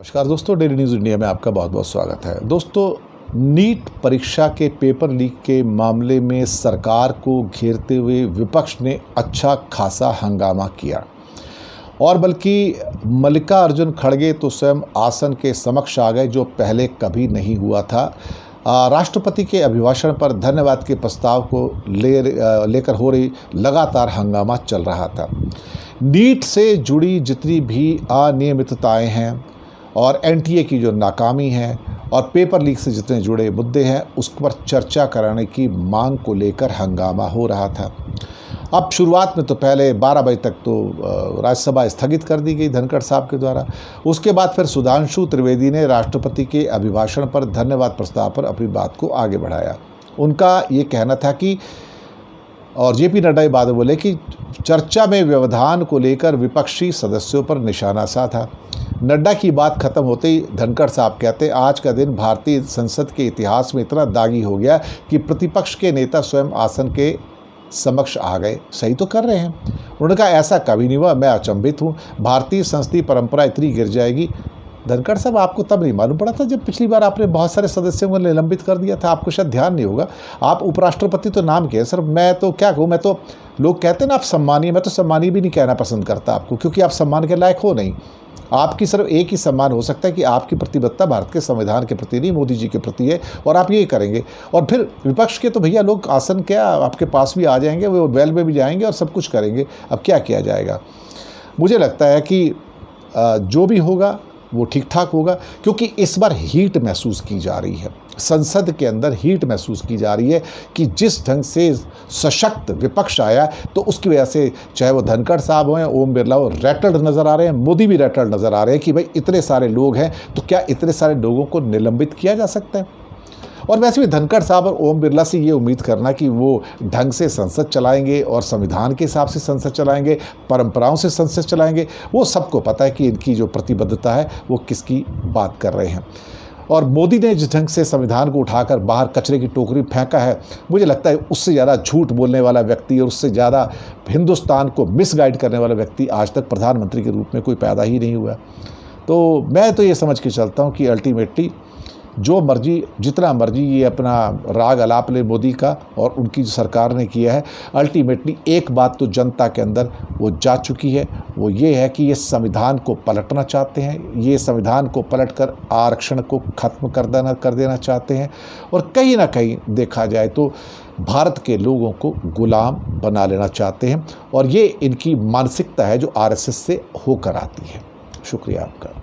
नमस्कार दोस्तों, daily news India में आपका बहुत बहुत स्वागत है। दोस्तों, नीट परीक्षा के पेपर लीक के मामले में सरकार को घेरते हुए विपक्ष ने अच्छा खासा हंगामा किया और बल्कि मल्लिकार्जुन खड़गे तो स्वयं आसन के समक्ष आ गए, जो पहले कभी नहीं हुआ था। राष्ट्रपति के अभिभाषण पर धन्यवाद के प्रस्ताव को लेकर हो रही लगातार हंगामा चल रहा था। नीट से जुड़ी जितनी भी अनियमितताएं हैं और एनटीए की जो नाकामी है और पेपर लीक से जितने जुड़े मुद्दे हैं, उस पर चर्चा कराने की मांग को लेकर हंगामा हो रहा था। अब शुरुआत में तो पहले 12 बजे तक तो राज्यसभा स्थगित कर दी गई धनखड़ साहब के द्वारा। उसके बाद फिर सुधांशु त्रिवेदी ने राष्ट्रपति के अभिभाषण पर धन्यवाद प्रस्ताव पर अपनी बात को आगे बढ़ाया। उनका ये कहना था कि, और जेपी नड्डा ये बात बोले कि चर्चा में व्यवधान को लेकर विपक्षी सदस्यों पर निशाना साधा। नड्डा की बात खत्म होते ही धनखड़ साहब कहते, आज का दिन भारतीय संसद के इतिहास में इतना दागी हो गया कि प्रतिपक्ष के नेता स्वयं आसन के समक्ष आ गए। सही तो कर रहे हैं। उन्होंने कहा, ऐसा कभी नहीं हुआ, मैं अचंभित हूँ, भारतीय संसदीय परंपरा इतनी गिर जाएगी। धनखड़ साहब, आपको तब नहीं मालूम पड़ा था जब पिछली बार आपने बहुत सारे सदस्यों को निलंबित कर दिया था? आपको शायद ध्यान नहीं होगा। आप उपराष्ट्रपति तो नाम के सर, मैं तो क्या कहूँ, मैं तो, लोग कहते हैं ना आप सम्मानीय, मैं तो सम्मानीय भी नहीं कहना पसंद करता आपको, क्योंकि आप सम्मान के लायक हो नहीं। आपकी सिर्फ एक ही सम्मान हो सकता है कि आपकी प्रतिबद्धता भारत के संविधान के प्रति नहीं, मोदी जी के प्रति है, और आप ये करेंगे। और फिर विपक्ष के तो भैया लोग आसन क्या आपके पास भी आ जाएंगे, वो वेल में भी जाएंगे और सब कुछ करेंगे। अब क्या किया जाएगा? मुझे लगता है कि जो भी होगा वो ठीक ठाक होगा, क्योंकि इस बार हीट महसूस की जा रही है, संसद के अंदर हीट महसूस की जा रही है कि जिस ढंग से सशक्त विपक्ष आया, तो उसकी वजह से चाहे वो धनखड़ साहब हों या ओम बिरला हो, रैटल्ड नज़र आ रहे हैं, मोदी भी रैटल्ड नज़र आ रहे हैं कि भाई इतने सारे लोग हैं, तो क्या इतने सारे लोगों को निलंबित किया जा सकता है? और वैसे भी धनखड़ साहब और ओम बिरला से ये उम्मीद करना कि वो ढंग से संसद चलाएंगे और संविधान के हिसाब से संसद चलाएंगे, परंपराओं से संसद चलाएंगे, वो सबको पता है कि इनकी जो प्रतिबद्धता है वो किसकी बात कर रहे हैं। और मोदी ने जिस ढंग से संविधान को उठाकर बाहर कचरे की टोकरी फेंका है, मुझे लगता है उससे ज़्यादा झूठ बोलने वाला व्यक्ति और उससे ज़्यादा हिंदुस्तान को मिसगाइड करने वाला व्यक्ति आज तक प्रधानमंत्री के रूप में कोई पैदा ही नहीं हुआ। तो मैं तो ये समझ के चलता हूँ कि अल्टीमेटली जो मर्जी, जितना मर्जी ये अपना राग अलाप ले मोदी का और उनकी जो सरकार ने किया है, अल्टीमेटली एक बात तो जनता के अंदर वो जा चुकी है, वो ये है कि ये संविधान को पलटना चाहते हैं, ये संविधान को पलटकर आरक्षण को ख़त्म कर देना चाहते हैं, और कहीं ना कहीं देखा जाए तो भारत के लोगों को गुलाम बना लेना चाहते हैं। और ये इनकी मानसिकता है जो आरएसएस से होकर आती है। शुक्रिया आपका।